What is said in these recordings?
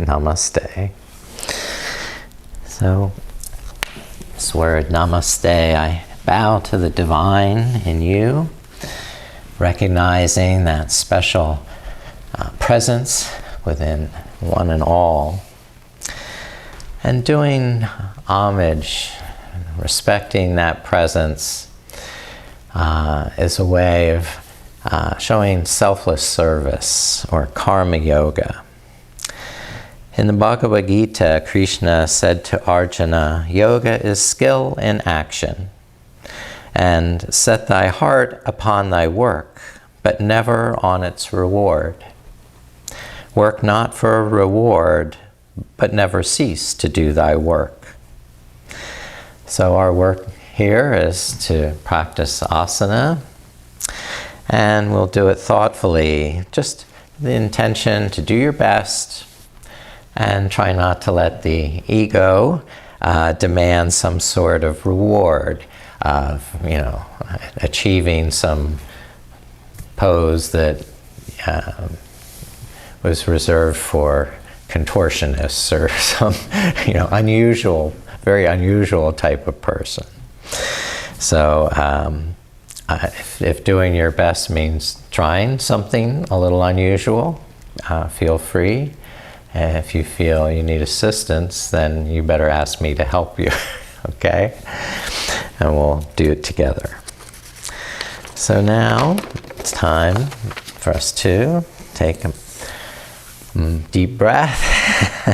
Namaste. So, this word namaste, I bow to the divine in you, recognizing that special presence within one and all, and doing homage, respecting that presence is a way of showing selfless service, or karma yoga. In the Bhagavad Gita, Krishna said to Arjuna, "Yoga is skill in action, and set thy heart upon thy work, but never on its reward. Work not for a reward, but never cease to do thy work." So our work here is to practice asana, and we'll do it thoughtfully, just the intention to do your best and try not to let the ego demand some sort of reward of, achieving some pose that was reserved for contortionists or some, very unusual type of person. So if doing your best means trying something a little unusual, feel free. If you feel you need assistance, then you better ask me to help you, okay? And we'll do it together. So now it's time for us to take a deep breath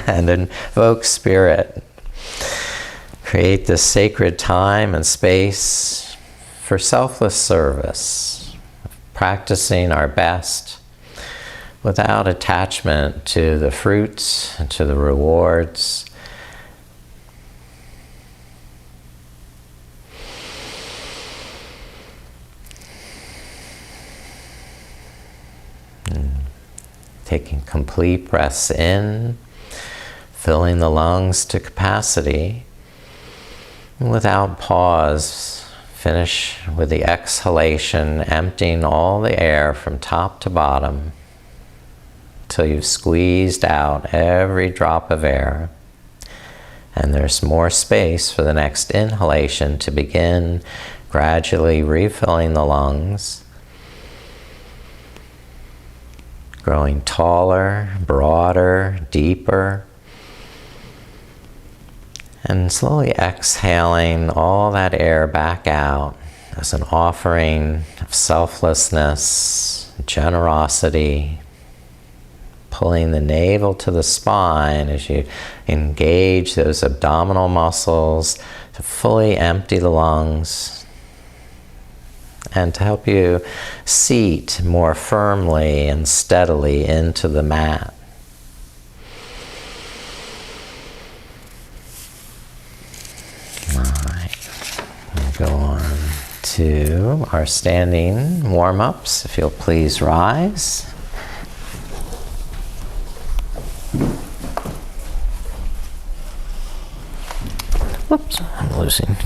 and invoke spirit. Create this sacred time and space for selfless service, practicing our best without attachment to the fruits and to the rewards. Taking complete breaths in, filling the lungs to capacity. Without pause, finish with the exhalation, emptying all the air from top to bottom until you've squeezed out every drop of air. And there's more space for the next inhalation to begin, gradually refilling the lungs, growing taller, broader, deeper. And slowly exhaling all that air back out as an offering of selflessness, generosity, pulling the navel to the spine as you engage those abdominal muscles to fully empty the lungs and to help you seat more firmly and steadily into the mat. Go on to our standing warm-ups. If you'll please rise. Whoops, I'm losing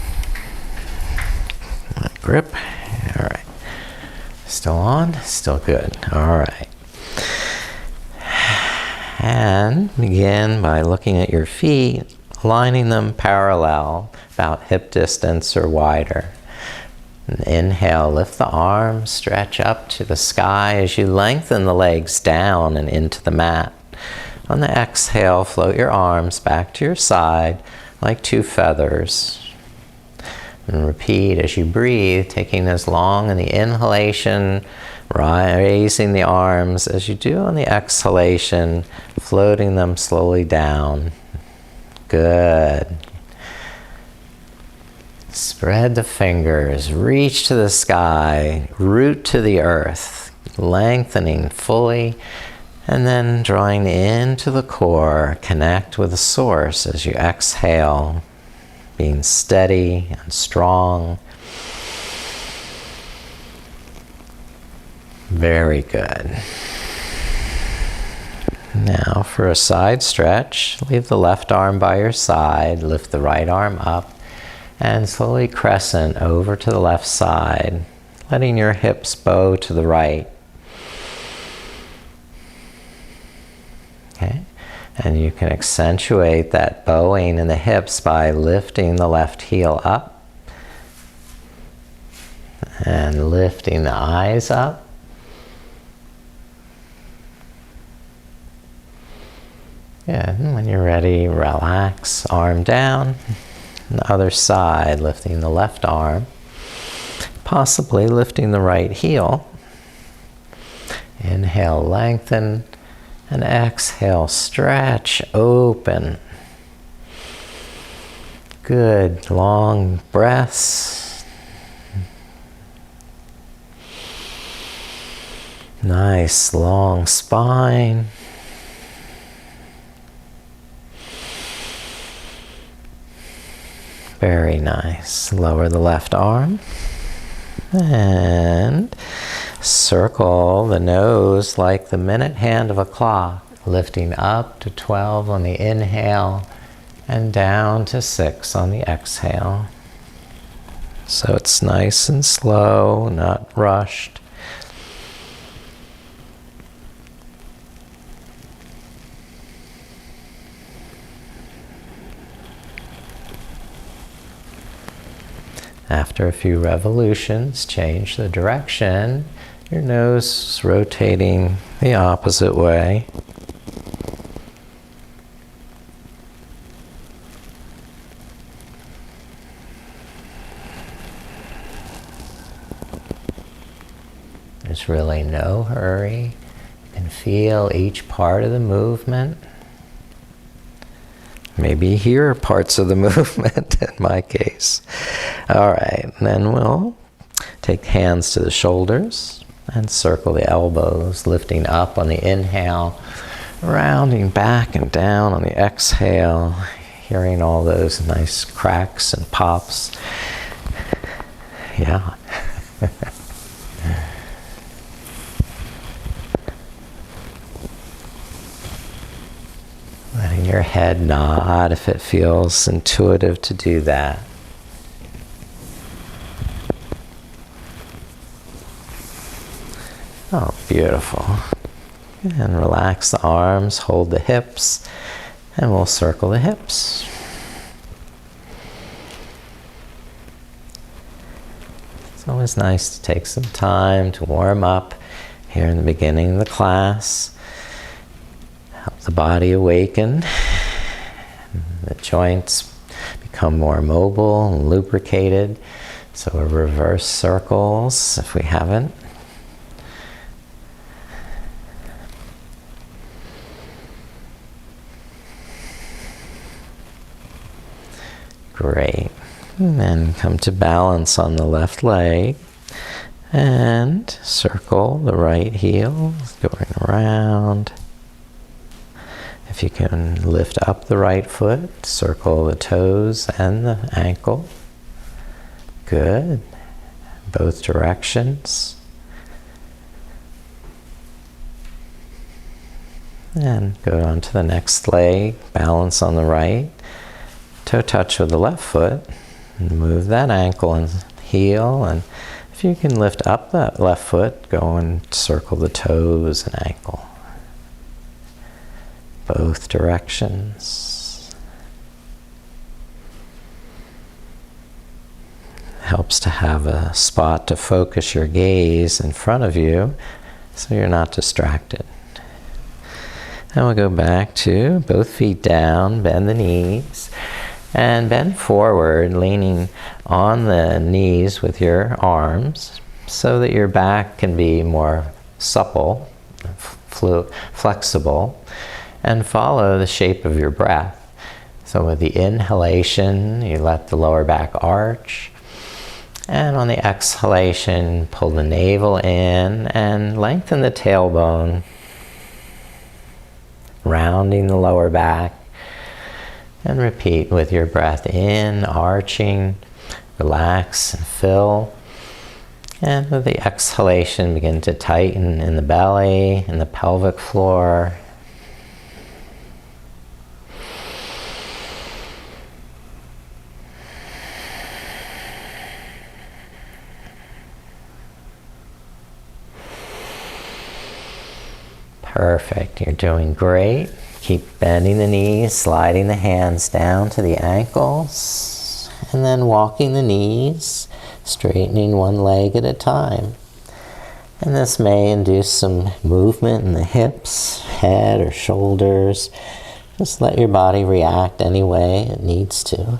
my grip. All right. Still on? Still good. All right. And begin by looking at your feet, aligning them parallel, about hip distance or wider. And inhale, lift the arms, stretch up to the sky as you lengthen the legs down and into the mat. On the exhale, float your arms back to your side like two feathers. And repeat as you breathe, taking as long in the inhalation, raising the arms as you do on the exhalation, floating them slowly down. Good. Spread the fingers, reach to the sky, root to the earth, lengthening fully, and then drawing into the core, connect with the source as you exhale, being steady and strong. Very good. Now for a side stretch, leave the left arm by your side, lift the right arm up, and slowly crescent over to the left side, letting your hips bow to the right. Okay? And you can accentuate that bowing in the hips by lifting the left heel up and lifting the eyes up. Good. And when you're ready, relax, arm down. And the other side, lifting the left arm, possibly lifting the right heel. Inhale, lengthen, and exhale, stretch, open. Good, long breaths. Nice, long spine. Very nice. Lower the left arm and circle the nose like the minute hand of a clock, lifting up to 12 on the inhale and down to 6 on the exhale. So it's nice and slow, not rushed. After a few revolutions, change the direction. Your nose is rotating the opposite way. There's really no hurry. You can feel each part of the movement. Maybe hear parts of the movement in my case. All right, and then we'll take hands to the shoulders and circle the elbows, lifting up on the inhale, rounding back and down on the exhale, hearing all those nice cracks and pops. Yeah. Letting your head nod if it feels intuitive to do that. Oh, beautiful. And relax the arms, hold the hips, and we'll circle the hips. It's always nice to take some time to warm up here in the beginning of the class. Help the body awaken. The joints become more mobile and lubricated. So we'll reverse circles if we haven't. Great. And then come to balance on the left leg and circle the right heel, going around. If you can lift up the right foot, circle the toes and the ankle. Good. Both directions. And go on to the next leg, balance on the right. Toe touch with the left foot, and move that ankle and heel, and if you can lift up that left foot, go and circle the toes and ankle. Both directions. Helps to have a spot to focus your gaze in front of you so you're not distracted. And we'll go back to both feet down, bend the knees. And bend forward, leaning on the knees with your arms so that your back can be more supple, flexible, and follow the shape of your breath. So with the inhalation, you let the lower back arch. And on the exhalation, pull the navel in and lengthen the tailbone, rounding the lower back. And repeat with your breath in, arching, relax and fill. And with the exhalation, begin to tighten in the belly, in the pelvic floor. Perfect, you're doing great. Keep bending the knees, sliding the hands down to the ankles, and then walking the knees, straightening one leg at a time. And this may induce some movement in the hips, head, or shoulders. Just let your body react any way it needs to.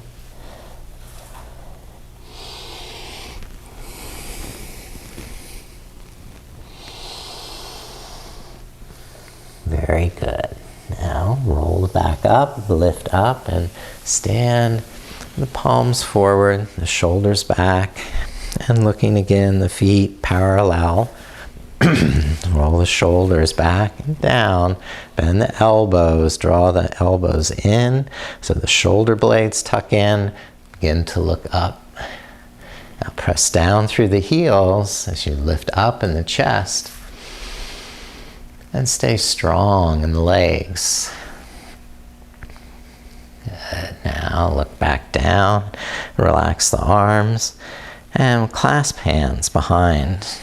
Very good. Now roll back up, lift up, and stand. The palms forward, the shoulders back, and looking again, the feet parallel. Roll the shoulders back and down. Bend the elbows, draw the elbows in so the shoulder blades tuck in. Begin to look up. Now press down through the heels as you lift up in the chest. And stay strong in the legs. Good. Now look back down, relax the arms, and clasp hands behind.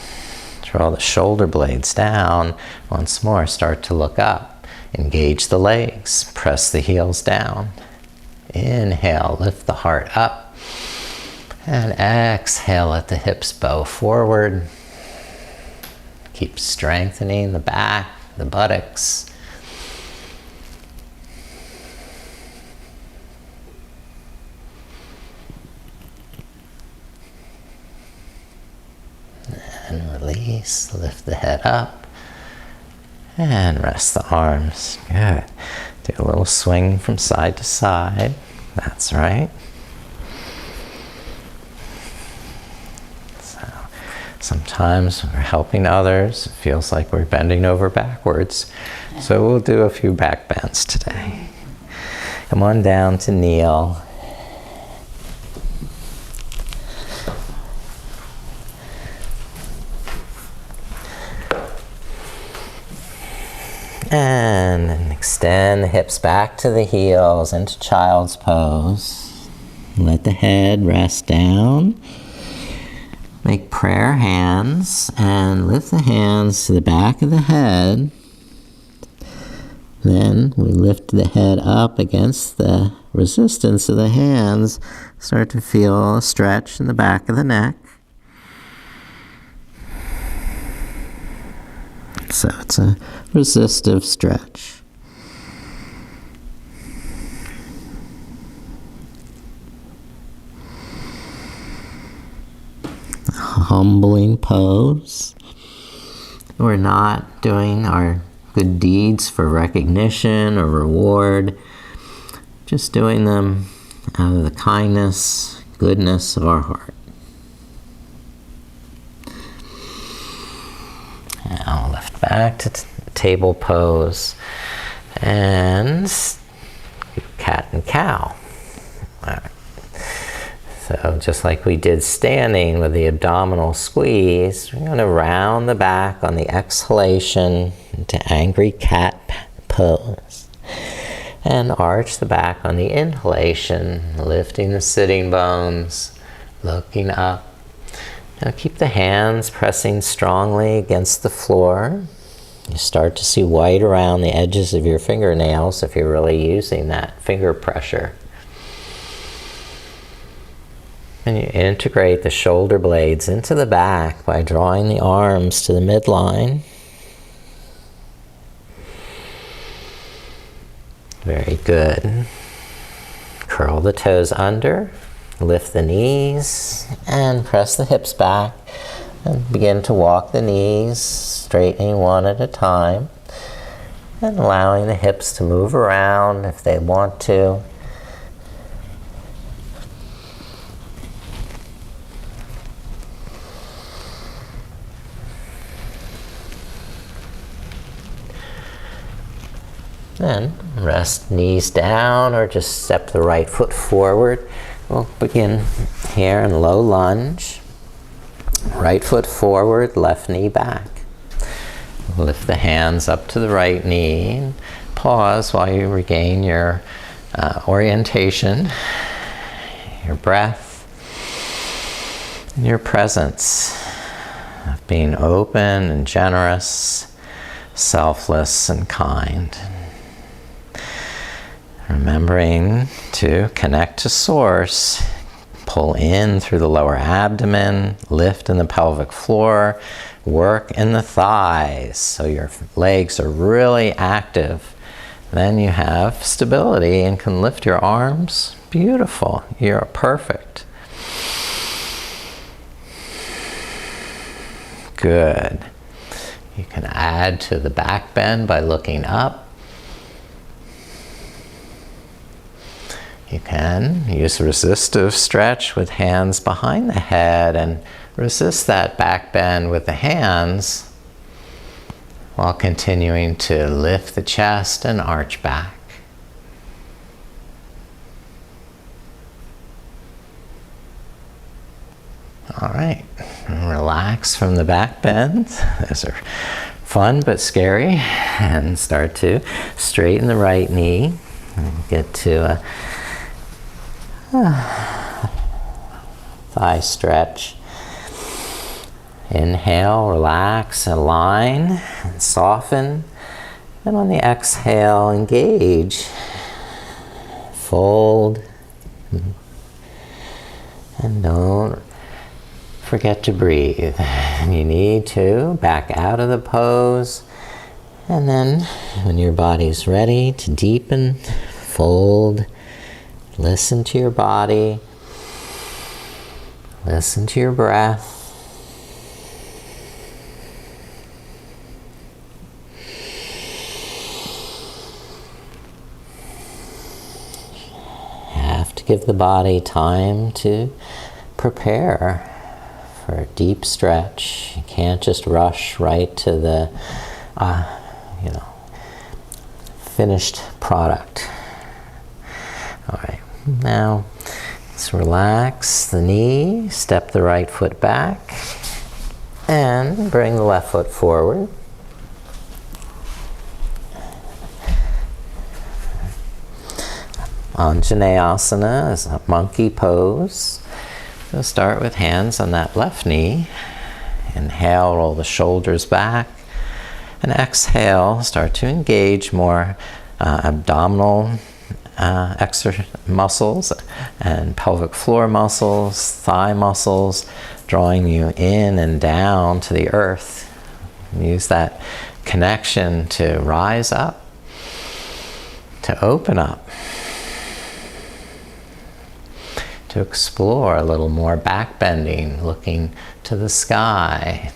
Draw the shoulder blades down. Once more, start to look up. Engage the legs. Press the heels down. Inhale, lift the heart up. And exhale, let the hips bow forward. Keep strengthening the back, the buttocks. And release, lift the head up, and rest the arms. Good. Do a little swing from side to side. That's right. So, sometimes we're helping others. It feels like we're bending over backwards. So we'll do a few back bends today. Come on down to kneel. And extend the hips back to the heels into child's pose. Let the head rest down. Make prayer hands and lift the hands to the back of the head. Then we lift the head up against the resistance of the hands. Start to feel a stretch in the back of the neck. So it's a resistive stretch. A humbling pose. We're not doing our good deeds for recognition or reward. Just doing them out of the kindness, goodness of our heart. Now lift back to table pose and cat and cow. All right. So just like we did standing with the abdominal squeeze, we're going to round the back on the exhalation into angry cat pose. And arch the back on the inhalation, lifting the sitting bones, looking up. Now keep the hands pressing strongly against the floor. You start to see white around the edges of your fingernails if you're really using that finger pressure. And you integrate the shoulder blades into the back by drawing the arms to the midline. Very good. Curl the toes under. Lift the knees and press the hips back and begin to walk the knees, straightening one at a time and allowing the hips to move around if they want to. Then rest knees down or just step the right foot forward. We'll begin here in low lunge. Right foot forward, left knee back. Lift the hands up to the right knee. Pause while you regain your orientation, your breath, and your presence of being open and generous, selfless and kind. Remembering to connect to source. Pull in through the lower abdomen, lift in the pelvic floor, work in the thighs so your legs are really active. Then you have stability and can lift your arms. Beautiful. You're perfect. Good. You can add to the back bend by looking up. You can use resistive stretch with hands behind the head and resist that back bend with the hands while continuing to lift the chest and arch back. All right, relax from the back bend. Those are fun but scary. And start to straighten the right knee. And get to a thigh stretch. Inhale, relax, align, and soften. And on the exhale, engage. Fold. And don't forget to breathe. You need to back out of the pose. And then when your body's ready to deepen, fold. Listen to your body. Listen to your breath. You have to give the body time to prepare for a deep stretch. You can't just rush right to the finished product. All right, now let's relax the knee, step the right foot back, and bring the left foot forward. Asana is a monkey pose. So start with hands on that left knee. Inhale, roll the shoulders back. And exhale, start to engage more abdominal muscles and pelvic floor muscles, thigh muscles, drawing you in and down to the earth. Use that connection to rise up, to open up, to explore a little more back bending, looking to the sky.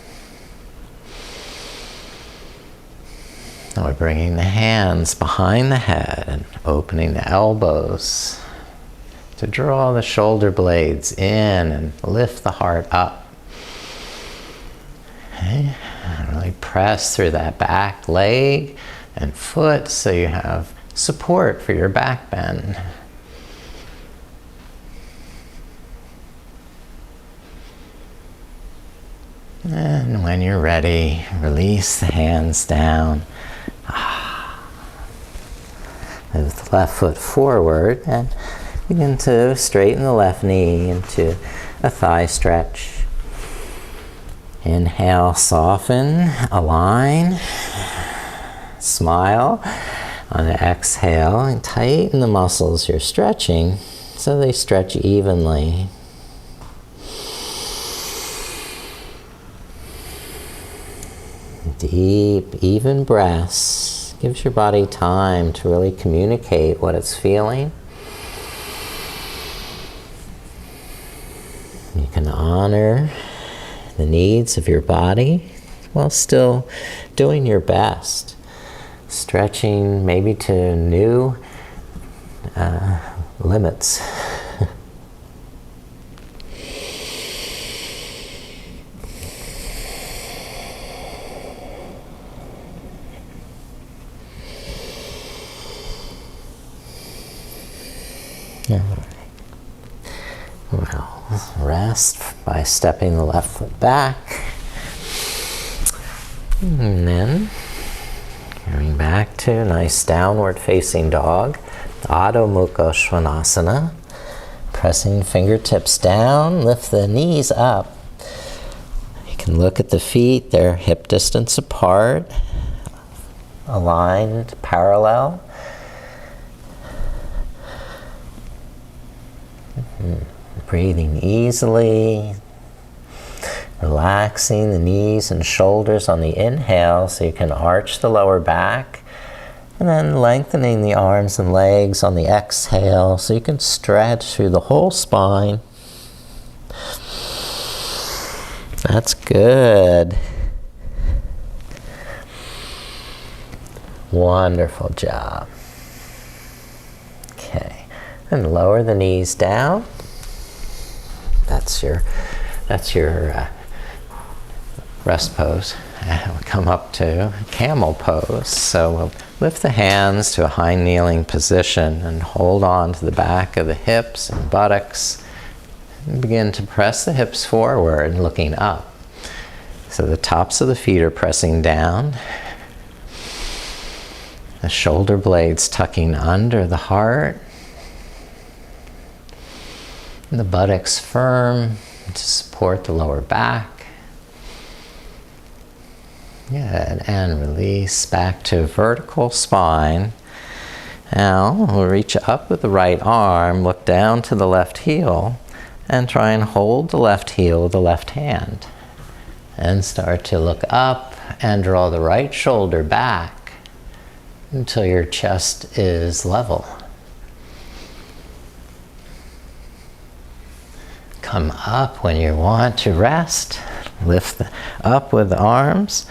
And we're bringing the hands behind the head and opening the elbows to draw the shoulder blades in and lift the heart up. Okay. And really press through that back leg and foot so you have support for your back bend. And when you're ready, release the hands down. Move the left foot forward and begin to straighten the left knee into a thigh stretch. Inhale, soften, align, smile. On the exhale, and tighten the muscles you're stretching so they stretch evenly. Deep, even breaths gives your body time to really communicate what it's feeling. You can honor the needs of your body while still doing your best. Stretching maybe to new limits. Well, rest by stepping the left foot back. And then coming back to a nice downward facing dog, Adho Mukha Svanasana. Pressing fingertips down, lift the knees up. You can look at the feet, they're hip distance apart, aligned, parallel. Breathing easily, relaxing the knees and shoulders on the inhale so you can arch the lower back, and then lengthening the arms and legs on the exhale so you can stretch through the whole spine. That's good. Wonderful job. Okay, and lower the knees down. That's your rest pose. And we'll come up to camel pose. So we'll lift the hands to a high kneeling position and hold on to the back of the hips and buttocks. And begin to press the hips forward, looking up. So the tops of the feet are pressing down. The shoulder blades tucking under the heart. And the buttocks firm to support the lower back. Good, and release back to vertical spine. Now we'll reach up with the right arm, look down to the left heel, and try and hold the left heel with the left hand. And start to look up and draw the right shoulder back until your chest is level. Come up when you want to rest. Lift up with the arms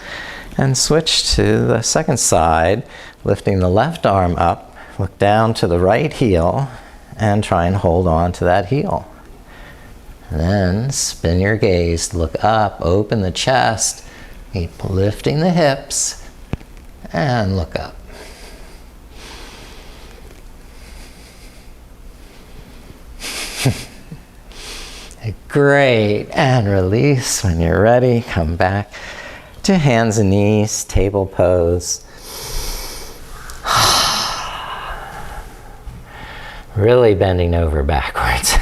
and switch to the second side, lifting the left arm up, look down to the right heel and try and hold on to that heel. And then spin your gaze, look up, open the chest, keep lifting the hips and look up. Great, and release when you're ready. Come back to hands and knees, table pose. Really bending over backwards.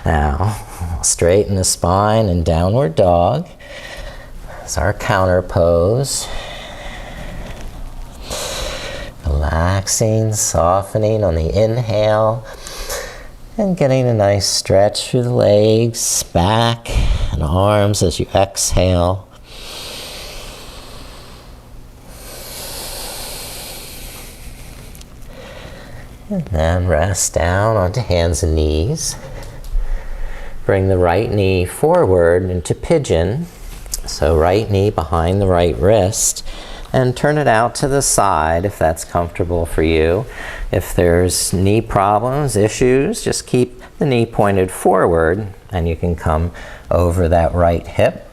Now, straighten the spine and downward dog. That's our counter pose. Relaxing, softening on the inhale. And getting a nice stretch through the legs, back, and arms as you exhale. And then rest down onto hands and knees. Bring the right knee forward into pigeon. So right knee behind the right wrist. And turn it out to the side if that's comfortable for you. If there's knee problems, issues, just keep the knee pointed forward and you can come over that right hip.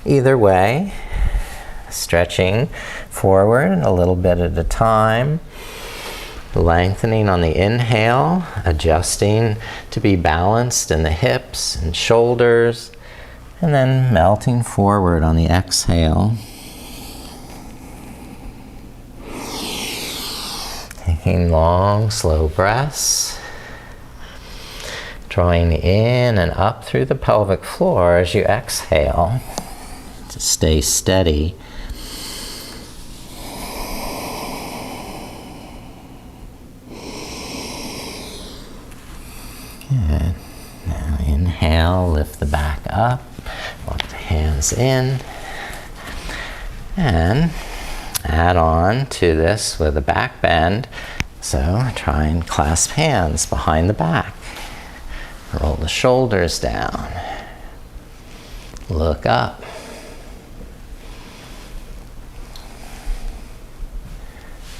Either way, stretching forward a little bit at a time. Lengthening on the inhale, adjusting to be balanced in the hips and shoulders, and then melting forward on the exhale. Taking long, slow breaths. Drawing in and up through the pelvic floor as you exhale. To stay steady. Good. Now inhale, lift the back up. Walk the hands in. And add on to this with a back bend. So try and clasp hands behind the back. Roll the shoulders down. Look up.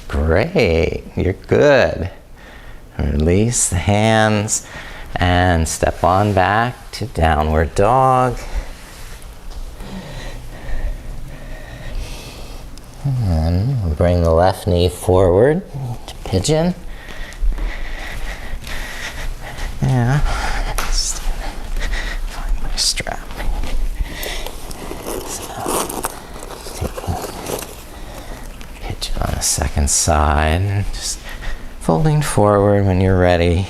Great, you're good. Release the hands and step on back to downward dog. And then we'll bring the left knee forward to pigeon. Yeah, just find my strap. So, taking pigeon on the second side, just folding forward when you're ready.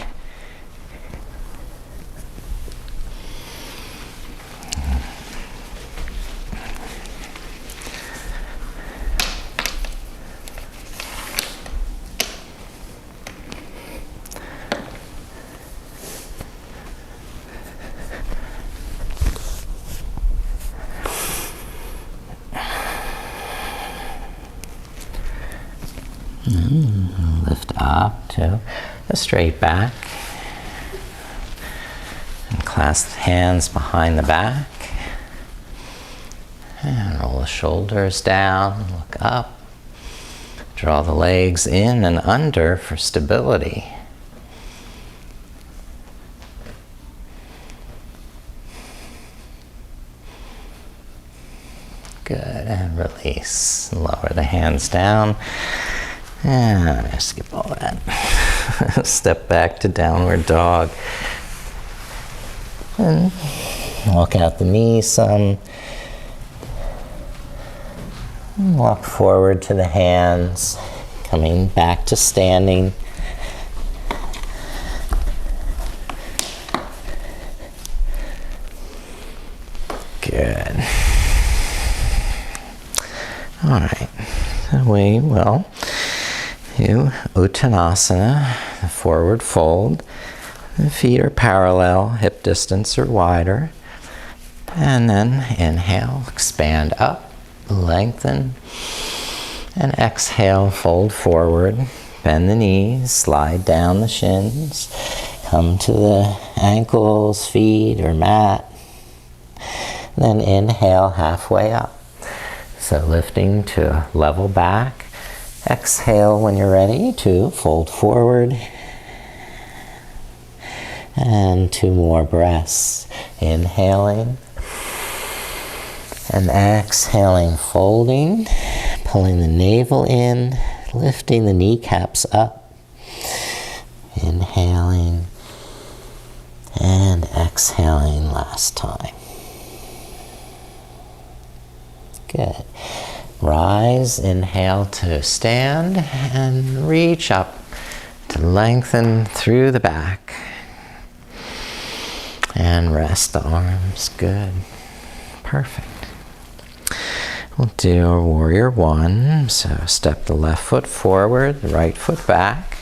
up to a straight back. And clasp the hands behind the back. And roll the shoulders down, look up. Draw the legs in and under for stability. Good, and release. Lower the hands down. And I'm gonna skip all that. Step back to downward dog. And walk out the knees some. And walk forward to the hands, coming back to standing. Good. All right, so we will do Uttanasana, the forward fold. The feet are parallel, hip distance or wider. And then inhale, expand up. Lengthen, and exhale, fold forward, bend the knees, slide down the shins, come to the ankles, feet, or mat. Then inhale, halfway up. So lifting to level back. Exhale when you're ready to fold forward. And 2 more breaths. Inhaling. And exhaling, folding, pulling the navel in, lifting the kneecaps up. Inhaling and exhaling last time. Good. Rise, inhale to stand and reach up to lengthen through the back. And rest the arms. Good. Perfect. We'll do a warrior 1. So step the left foot forward, the right foot back.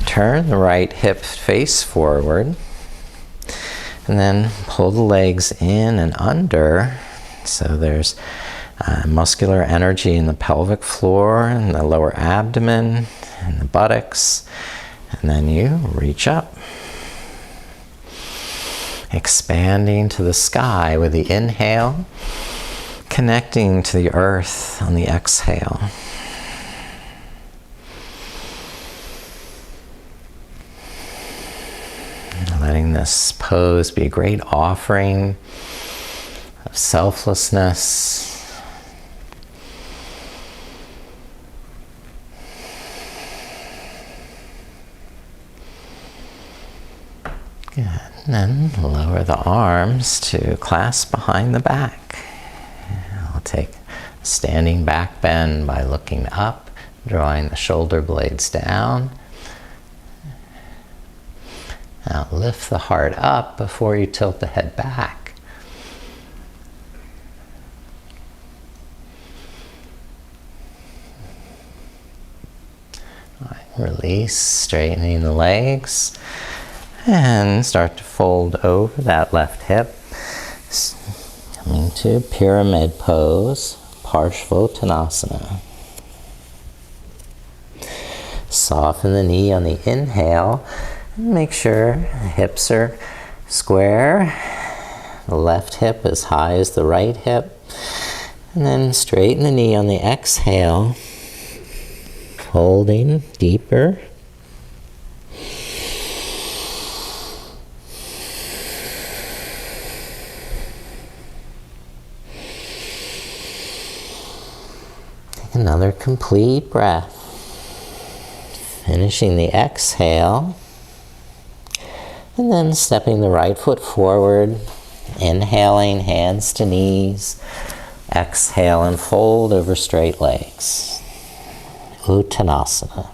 Turn the right hip face forward. And then pull the legs in and under. So there's muscular energy in the pelvic floor and the lower abdomen and the buttocks. And then you reach up. Expanding to the sky with the inhale. Connecting to the earth on the exhale. Letting this pose be a great offering of selflessness. Good. And then lower the arms to clasp behind the back. I'll take a standing back bend by looking up, drawing the shoulder blades down. Now lift the heart up before you tilt the head back. All right, release, straightening the legs. And start to fold over that left hip. Coming to pyramid pose, Parshvottanasana. Soften the knee on the inhale. Make sure the hips are square. The left hip as high as the right hip. And then straighten the knee on the exhale. Folding deeper. Another complete breath. Finishing the exhale. And then stepping the right foot forward. Inhaling, hands to knees. Exhale and fold over straight legs. Uttanasana.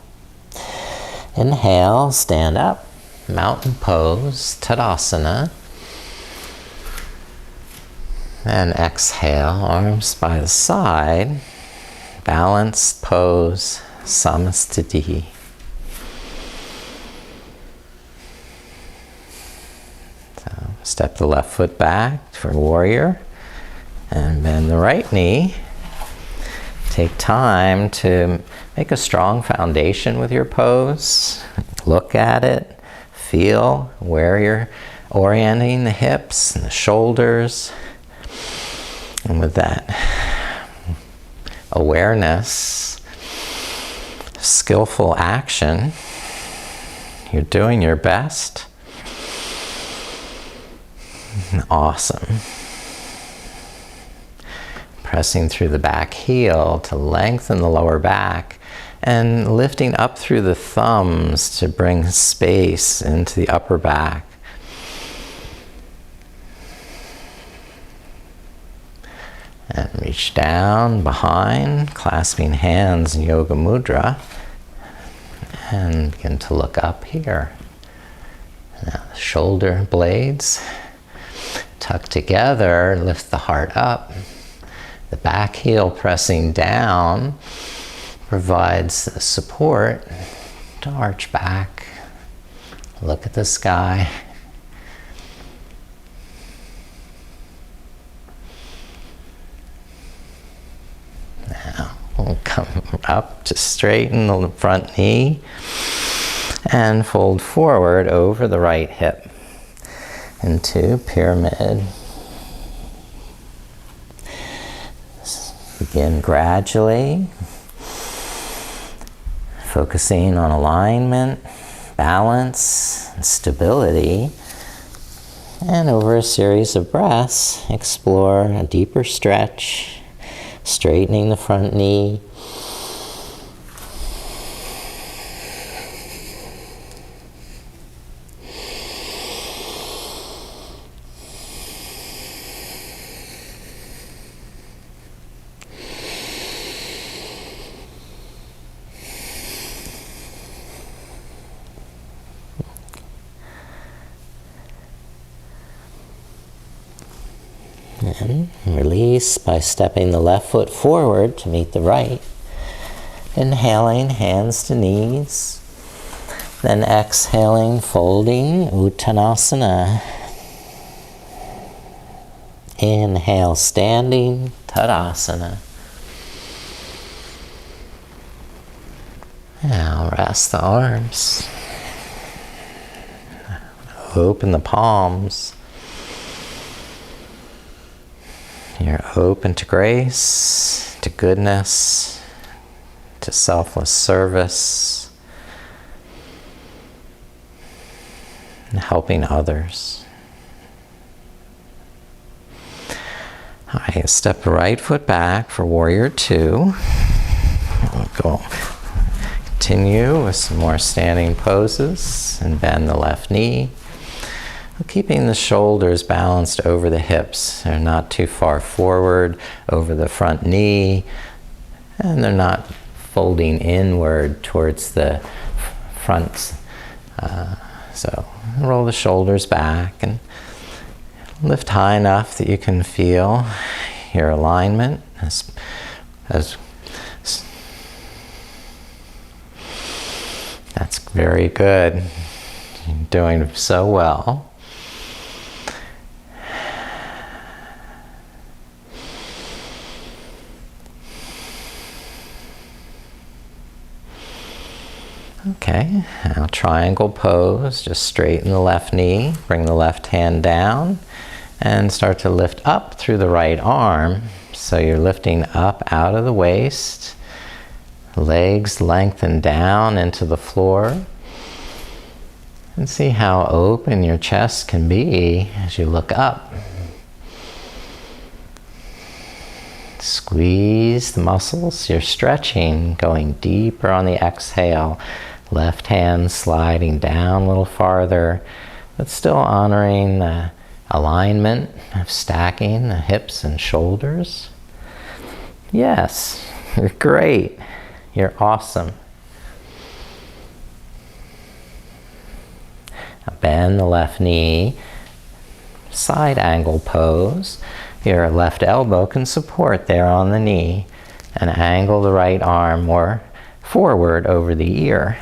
Inhale, stand up. Mountain pose, Tadasana. And exhale, arms by the side. Balanced pose, Samastiti. So step the left foot back for warrior and bend the right knee. take time to make a strong foundation with your pose. Look at it, feel where you're orienting the hips and the shoulders. And with that awareness, skillful action, you're doing your best. Awesome. Pressing through the back heel to lengthen the lower back and lifting up through the thumbs to bring space into the upper back. And reach down behind, clasping hands in Yoga Mudra, and begin to look up here. Now the shoulder blades tuck together, lift the heart up. The back heel pressing down provides the support to arch back. Look at the sky. Now we'll come up to straighten the front knee and fold forward over the right hip into pyramid. Begin gradually, focusing on alignment, balance, and stability. And over a series of breaths, explore a deeper stretch, straightening the front knee. And release by stepping the left foot forward to meet the right. Inhaling, hands to knees. Then exhaling, folding, Uttanasana. Inhale, standing, Tadasana. Now rest the arms. Open the palms. You're open to grace, to goodness, to selfless service, and helping others. All right, step the right foot back for Warrior Two. We'll go. Continue with some more standing poses and bend the left knee. Keeping the shoulders balanced over the hips. They're not too far forward over the front knee, and they're not folding inward towards the front. So roll the shoulders back and lift high enough that you can feel your alignment. That's very good. You're doing so well. Okay, now triangle pose, just straighten the left knee, bring the left hand down, and start to lift up through the right arm. So you're lifting up out of the waist, legs lengthen down into the floor, and see how open your chest can be as you look up. Squeeze the muscles, you're stretching, going deeper on the exhale. Left hand sliding down a little farther, but still honoring the alignment of stacking the hips and shoulders. Yes, you're great. You're awesome. Now bend the left knee, side angle pose. Your left elbow can support there on the knee, and angle the right arm more forward over the ear.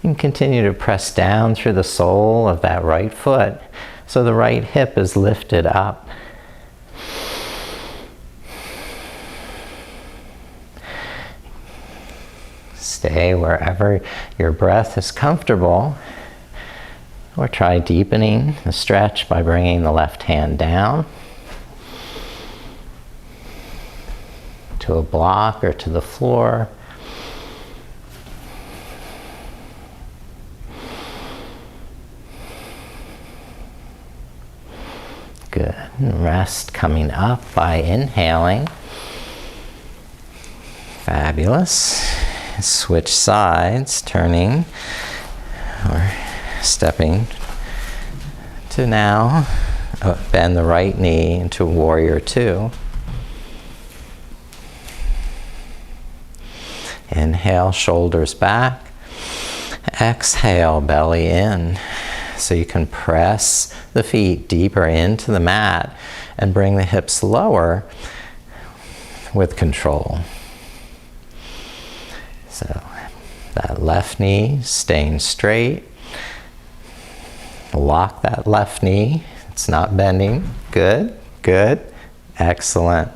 You can continue to press down through the sole of that right foot so the right hip is lifted up. Stay wherever your breath is comfortable, or try deepening the stretch by bringing the left hand down to a block or to the floor. Good. And rest coming up by inhaling. Fabulous. Switch sides, turning or stepping to now bend the right knee into warrior two. Inhale, shoulders back. Exhale, belly in. So you can press the feet deeper into the mat and bring the hips lower with control. So that left knee staying straight. Lock that left knee. It's not bending. Good, good, excellent.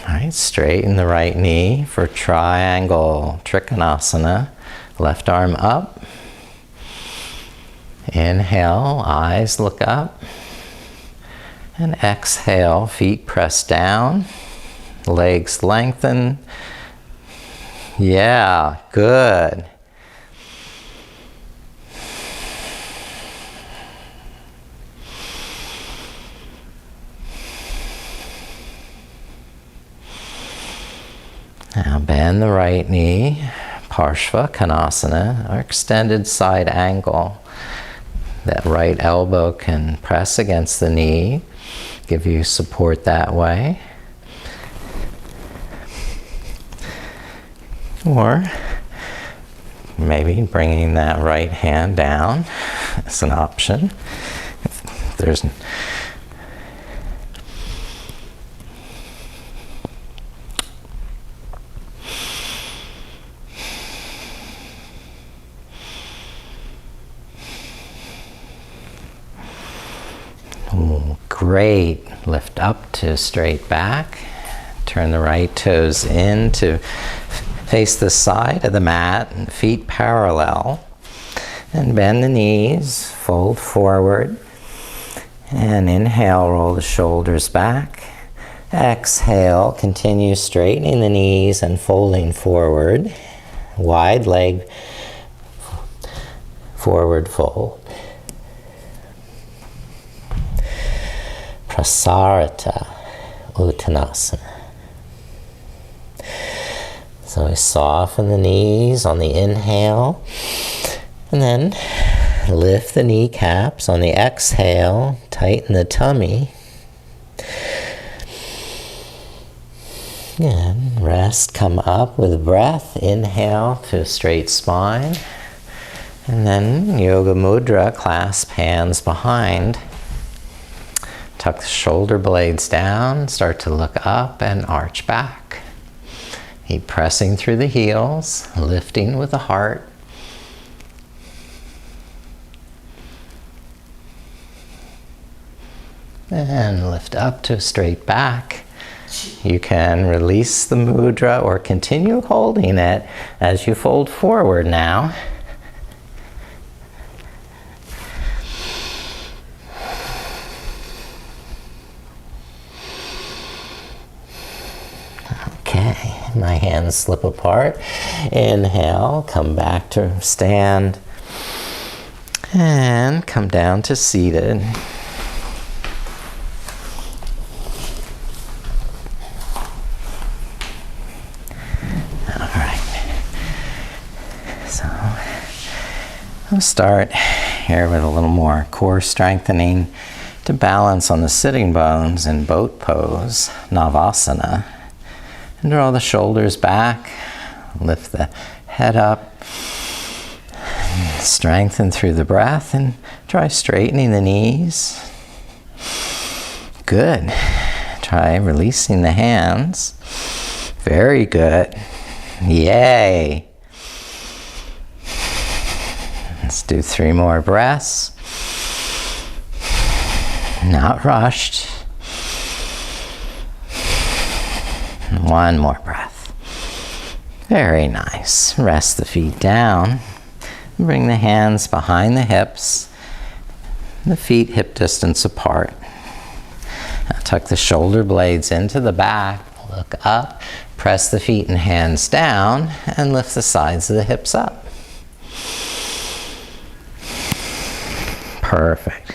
All right, straighten the right knee for triangle trikonasana. Left arm up. Inhale, eyes look up. And exhale, feet press down. Legs lengthen. Yeah, good. Now bend the right knee, Parshva Konasana, or extended side angle. That right elbow can press against the knee, give you support that way. Or maybe bringing that right hand down is an option. If there's great. Lift up to straight back. Turn the right toes in to face the side of the mat and feet parallel. And bend the knees, fold forward. And inhale, roll the shoulders back. Exhale, continue straightening the knees and folding forward. Wide leg forward fold. Prasarita Uttanasana. So we soften the knees on the inhale, and then lift the kneecaps on the exhale, tighten the tummy. And rest, come up with breath, inhale to a straight spine. And then Yoga Mudra, clasp hands behind. Tuck the shoulder blades down, start to look up and arch back. Keep pressing through the heels, lifting with the heart. And lift up to a straight back. You can release the mudra or continue holding it as you fold forward now. Okay, my hands slip apart. Inhale, come back to stand. And come down to seated. We'll start here with a little more core strengthening to balance on the sitting bones in boat pose, Navasana. And draw the shoulders back, lift the head up, strengthen through the breath, and try straightening the knees. Good. Try releasing the hands. Very good. Yay. Let's do 3 more breaths. Not rushed. One more breath. Very nice. Rest the feet down. Bring the hands behind the hips. The feet hip distance apart. Now tuck the shoulder blades into the back. Look up. Press the feet and hands down and lift the sides of the hips up. Perfect.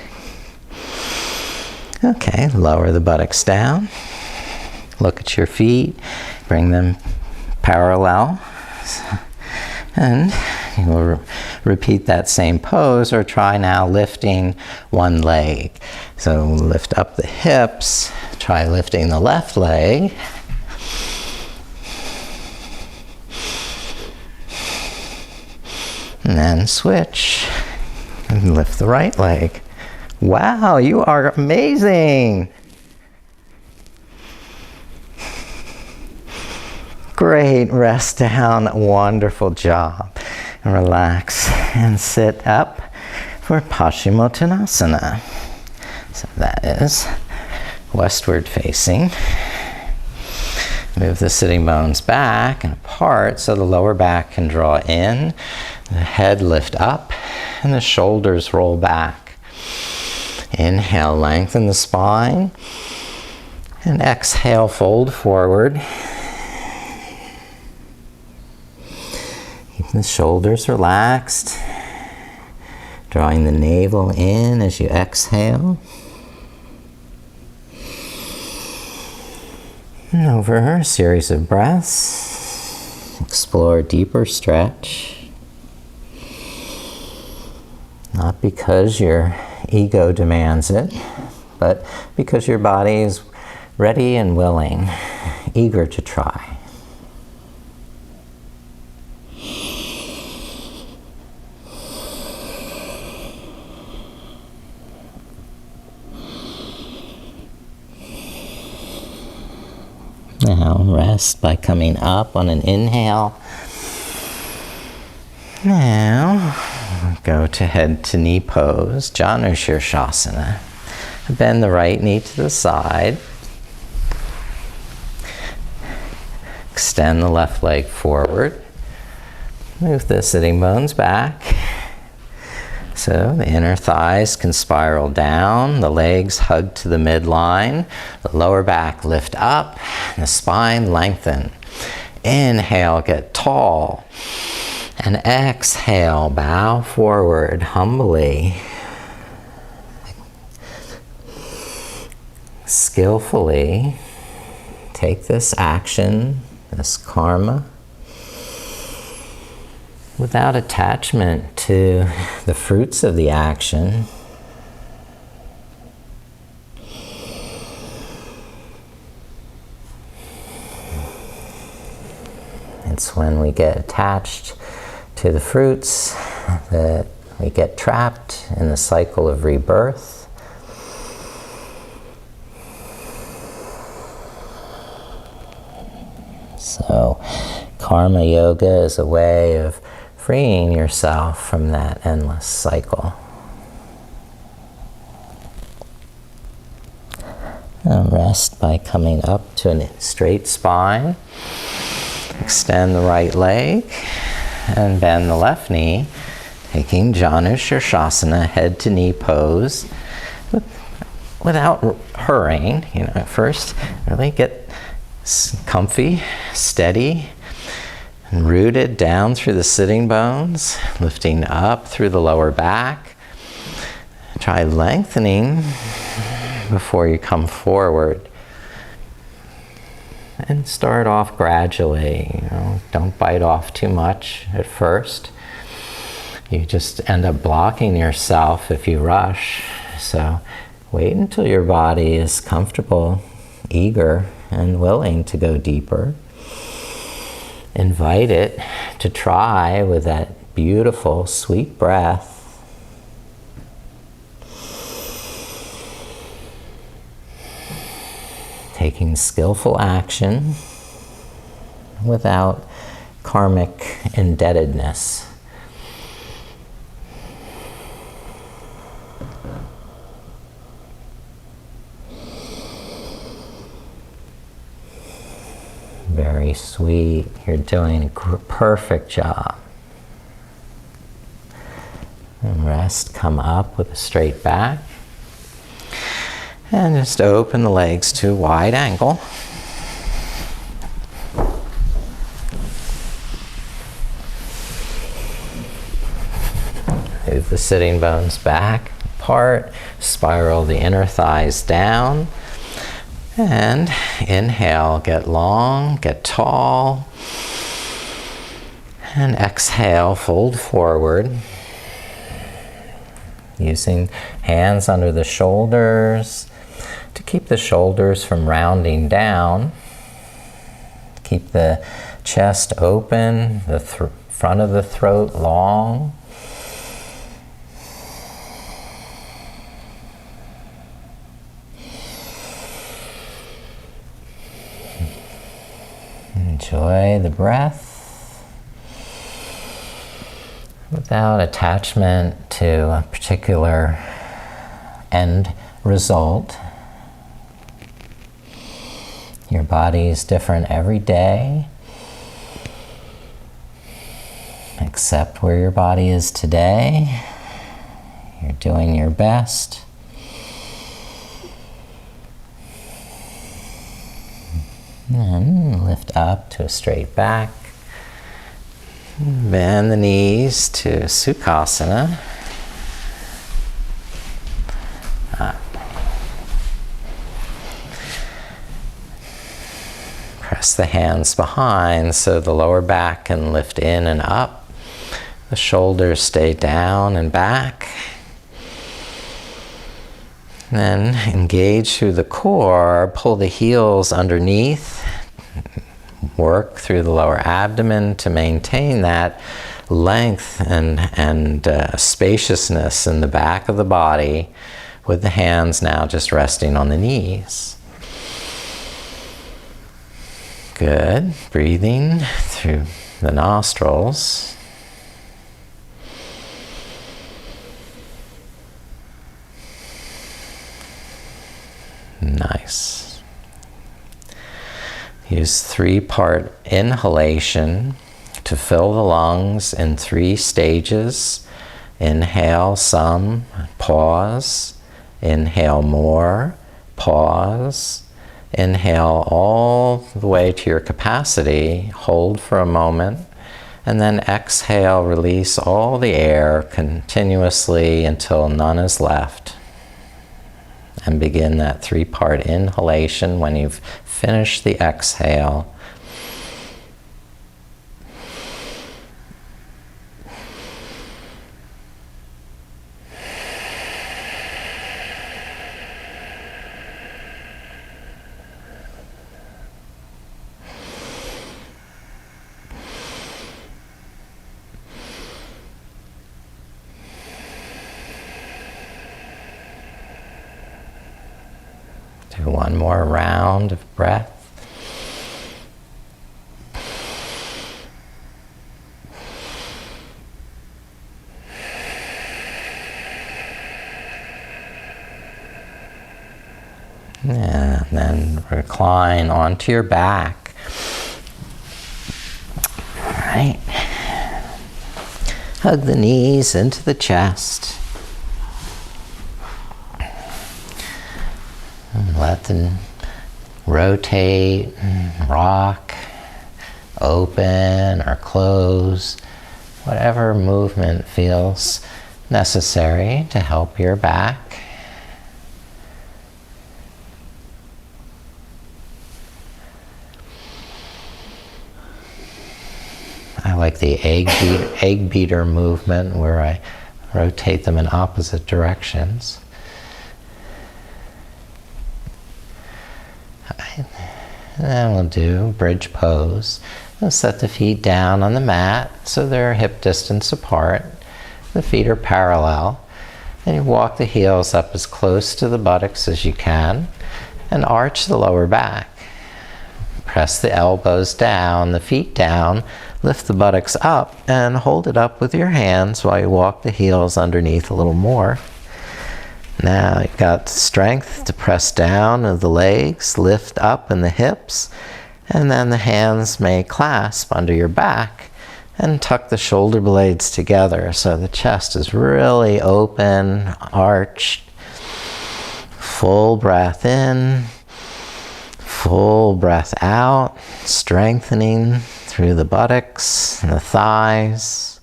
Okay, lower the buttocks down. Look at your feet. Bring them parallel. And you will repeat that same pose, or try now lifting one leg. So lift up the hips. Try lifting the left leg. And then switch and lift the right leg. Wow, you are amazing. Great, rest down, wonderful job. And relax and sit up for Paschimottanasana. So that is westward facing. Move the sitting bones back and apart so the lower back can draw in, the head lift up, and the shoulders roll back. Inhale, lengthen the spine, and exhale, fold forward. Keep the shoulders relaxed, drawing the navel in as you exhale. And over a series of breaths, explore deeper stretch. Not because your ego demands it, but because your body is ready and willing, eager to try. Now rest by coming up on an inhale. Now go to head to knee pose, Janu Shirshasana. Bend the right knee to the side. Extend the left leg forward. Move the sitting bones back. So the inner thighs can spiral down, the legs hug to the midline, the lower back lift up, and the spine lengthen. Inhale, get tall. And exhale, bow forward humbly. Skillfully take this action, this karma, without attachment to the fruits of the action. It's when we get attached to the fruits that we get trapped in the cycle of rebirth. So, karma yoga is a way of freeing yourself from that endless cycle. Now rest by coming up to a straight spine. Extend the right leg and bend the left knee, taking Janu Shirshasana, head to knee pose, without hurrying. First, really get comfy, steady, and rooted down through the sitting bones, lifting up through the lower back. Try lengthening before you come forward. And start off gradually. Don't bite off too much at first. You just end up blocking yourself if you rush. So wait until your body is comfortable, eager, and willing to go deeper. Invite it to try with that beautiful, sweet breath. Taking skillful action without karmic indebtedness. Very sweet. You're doing a perfect job. And rest, come up with a straight back. And just open the legs to a wide angle. Move the sitting bones back, apart, spiral the inner thighs down, and inhale, get long, get tall, and exhale, fold forward, using hands under the shoulders to keep the shoulders from rounding down, keep the chest open, the front of the throat long. Enjoy the breath without attachment to a particular end result. Your body is different every day. Accept where your body is today. You're doing your best. And lift up to a straight back. Bend the knees to Sukhasana. Up. Press the hands behind so the lower back can lift in and up. The shoulders stay down and back. Then engage through the core, pull the heels underneath, work through the lower abdomen to maintain that length and spaciousness in the back of the body, with the hands now just resting on the knees. Good. Breathing through the nostrils. Nice. Use 3-part inhalation to fill the lungs in 3 stages. Inhale some, pause. Inhale more, pause. Inhale all the way to your capacity, hold for a moment, and then exhale, release all the air continuously until none is left. And begin that 3-part inhalation when you've finished the exhale. Do one more round of breath. And then recline onto your back. All right. Hug the knees into the chest. Let them rotate, rock, open or close, whatever movement feels necessary to help your back. I like the egg beater movement where I rotate them in opposite directions. And then we'll do bridge pose. We'll set the feet down on the mat so they're hip distance apart. The feet are parallel. And you walk the heels up as close to the buttocks as you can and arch the lower back. Press the elbows down, the feet down, lift the buttocks up and hold it up with your hands while you walk the heels underneath a little more. Now you've got strength to press down of the legs, lift up in the hips, And then the hands may clasp under your back and tuck the shoulder blades together so the chest is really open, arched. Full breath in, full breath out, strengthening through the buttocks and the thighs.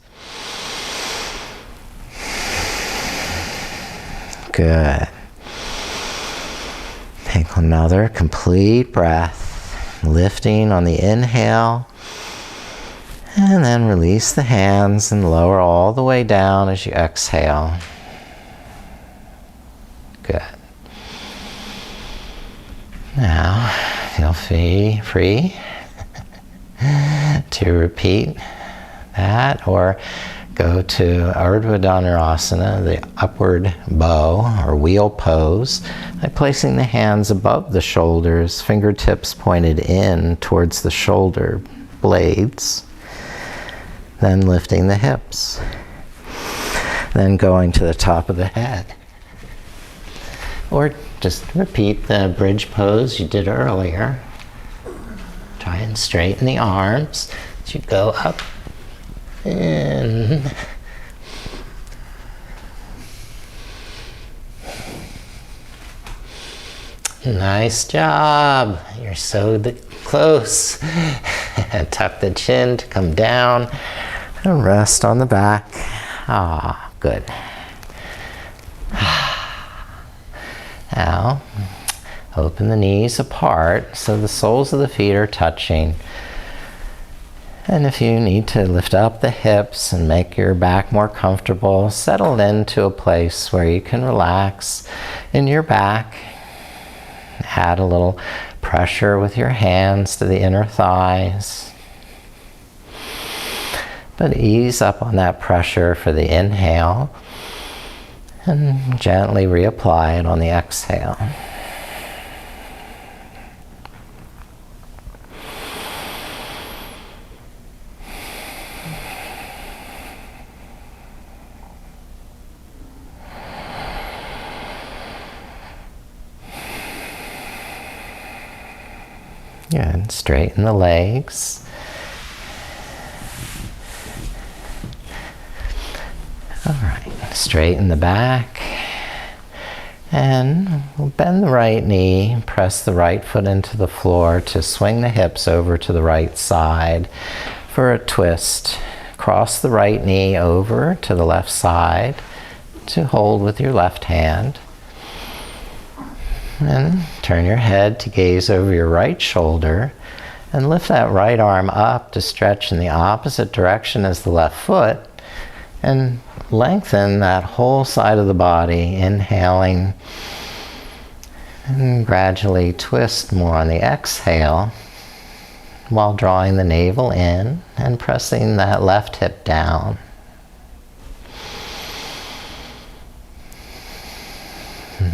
Good. Take another complete breath, lifting on the inhale, and then release the hands and lower all the way down as you exhale. Good. Now, feel free to repeat that or go to Urdhva Dhanurasana, the upward bow or wheel pose, by placing the hands above the shoulders, fingertips pointed in towards the shoulder blades, then lifting the hips, then going to the top of the head. Or just repeat the bridge pose you did earlier. Try and straighten the arms as you go up in. Nice job. You're so close. Tuck the chin to come down and rest on the back. Ah, good. Now, open the knees apart so the soles of the feet are touching. And if you need to lift up the hips and make your back more comfortable, settle into a place where you can relax in your back. Add a little pressure with your hands to the inner thighs. But ease up on that pressure for the inhale. And gently reapply it on the exhale. Good. Straighten the legs. All right. Straighten the back. And we'll bend the right knee, press the right foot into the floor to swing the hips over to the right side for a twist. Cross the right knee over to the left side to hold with your left hand. And turn your head to gaze over your right shoulder and lift that right arm up to stretch in the opposite direction as the left foot and lengthen that whole side of the body, inhaling and gradually twist more on the exhale while drawing the navel in and pressing that left hip down.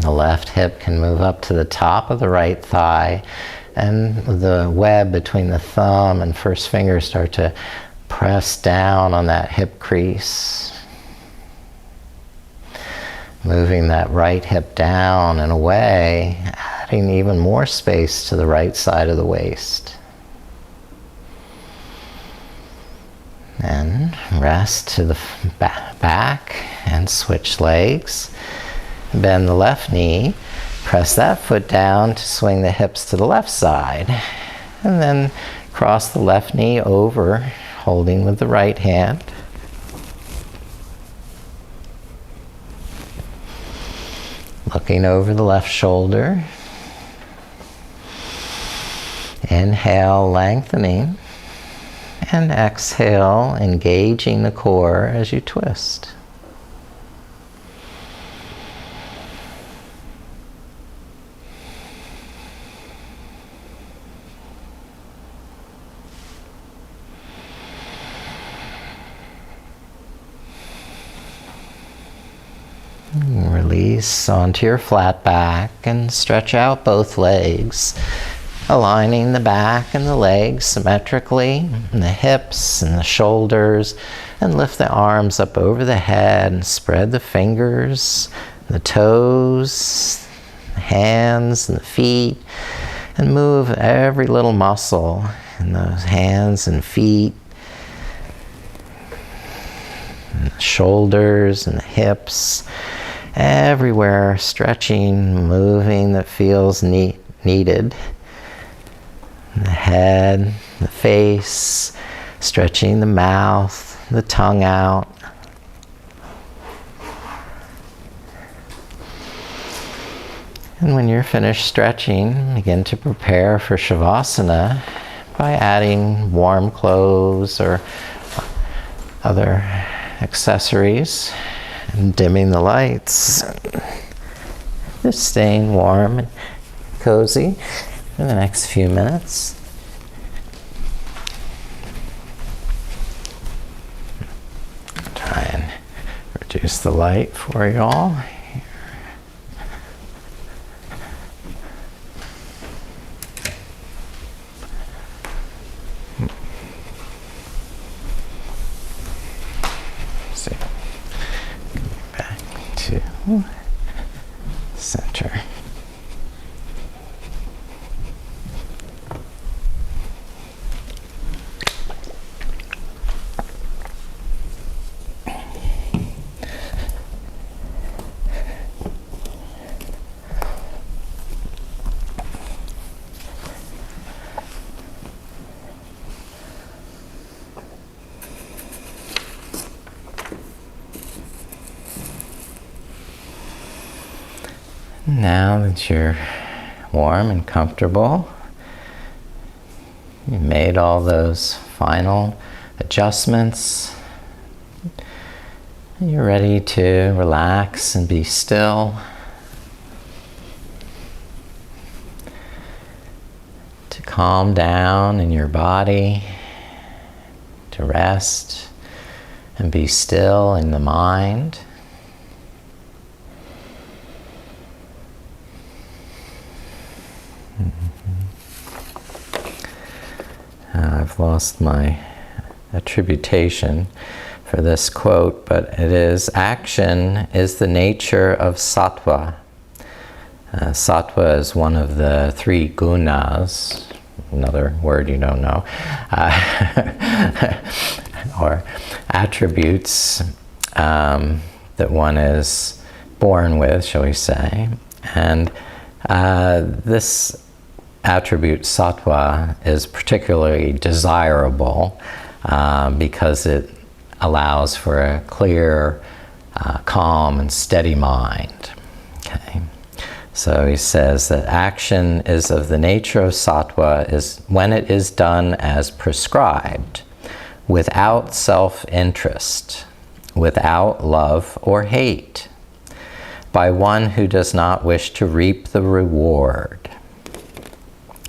The left hip can move up to the top of the right thigh, and the web between the thumb and first finger start to press down on that hip crease. Moving that right hip down and away, adding even more space to the right side of the waist. And rest to the back and switch legs. Bend the left knee, press that foot down to swing the hips to the left side, and then cross the left knee over, holding with the right hand. Looking over the left shoulder. Inhale, lengthening, and exhale, engaging the core as you twist. Release onto your flat back and stretch out both legs, aligning the back and the legs symmetrically, and the hips and the shoulders, and lift the arms up over the head and spread the fingers, the toes, the hands and the feet, And move every little muscle in those hands and feet, and the shoulders and the hips, everywhere, stretching, moving that feels needed. The head, the face, stretching the mouth, the tongue out. And when you're finished stretching, begin to prepare for Shavasana by adding warm clothes or other accessories and dimming the lights. Just staying warm and cozy for the next few minutes. Try and reduce the light for you all. Center. Now that you're warm and comfortable, you made all those final adjustments, and you're ready to relax and be still, to calm down in your body, to rest and be still in the mind. I've lost my attribution for this quote, but it is, action is the nature of sattva. Sattva is one of the 3 gunas, another word you don't know, or attributes that one is born with, shall we say. And this attribute, sattva, is particularly desirable because it allows for a clear, calm, and steady mind. Okay. So he says that action is of the nature of sattva is when it is done as prescribed, without self-interest, without love or hate, by one who does not wish to reap the reward.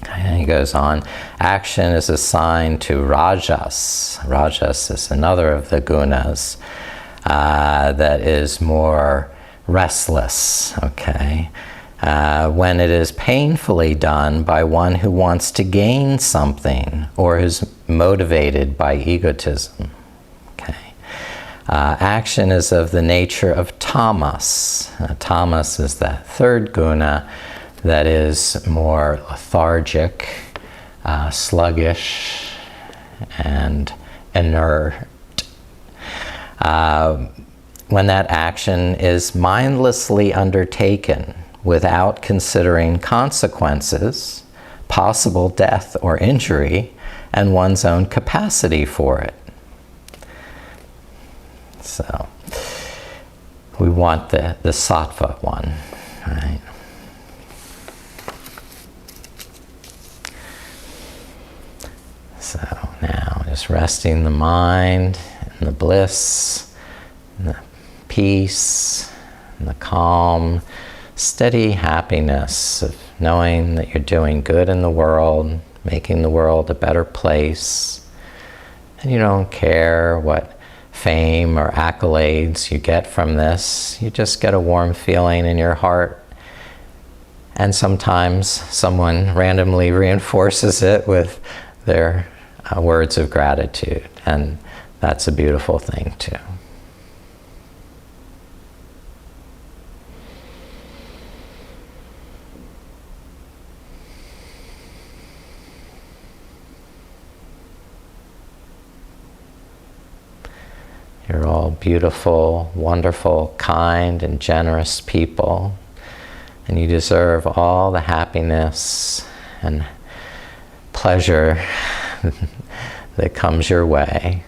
And he goes on, action is assigned to rajas. Rajas is another of the gunas that is more restless, okay? When it is painfully done by one who wants to gain something or is motivated by egotism, okay? Action is of the nature of tamas. Tamas is that 3rd guna that is more lethargic, sluggish, and inert. When that action is mindlessly undertaken without considering consequences, possible death or injury, and one's own capacity for it. So, we want the sattva one, right? So now just resting the mind in the bliss, in the peace, in the calm, steady happiness of knowing that you're doing good in the world, making the world a better place, and you don't care what fame or accolades you get from this. You just get a warm feeling in your heart, and sometimes someone randomly reinforces it with their words of gratitude, and that's a beautiful thing too. You're all beautiful, wonderful, kind, and generous people. And you deserve all the happiness and pleasure that comes your way.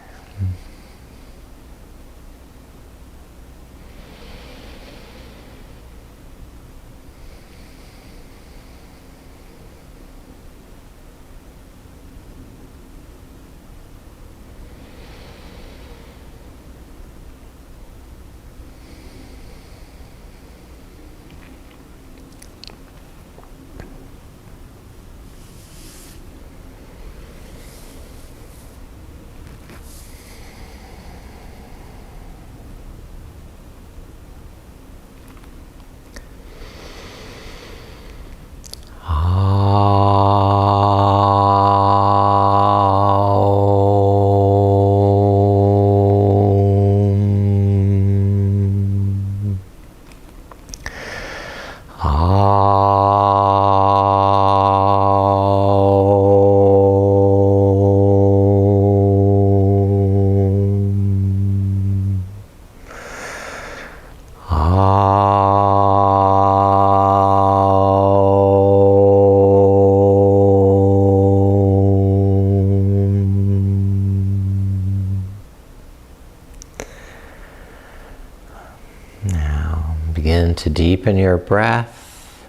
Now begin to deepen your breath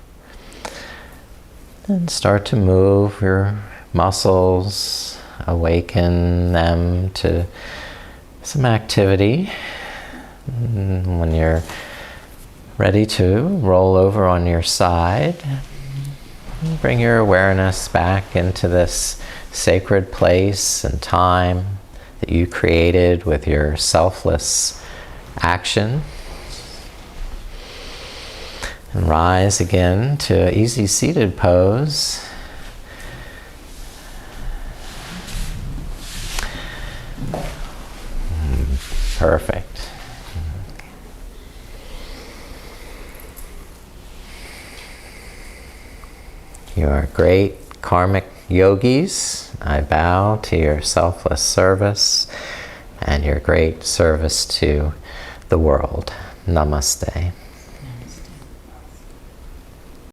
and start to move your muscles, awaken them to some activity. And when you're ready to roll over on your side, bring your awareness back into this sacred place and time that you created with your selfless action. And rise again to easy seated pose. Perfect. You are great karmic yogis. I bow to your selfless service and your great service to the world. Namaste.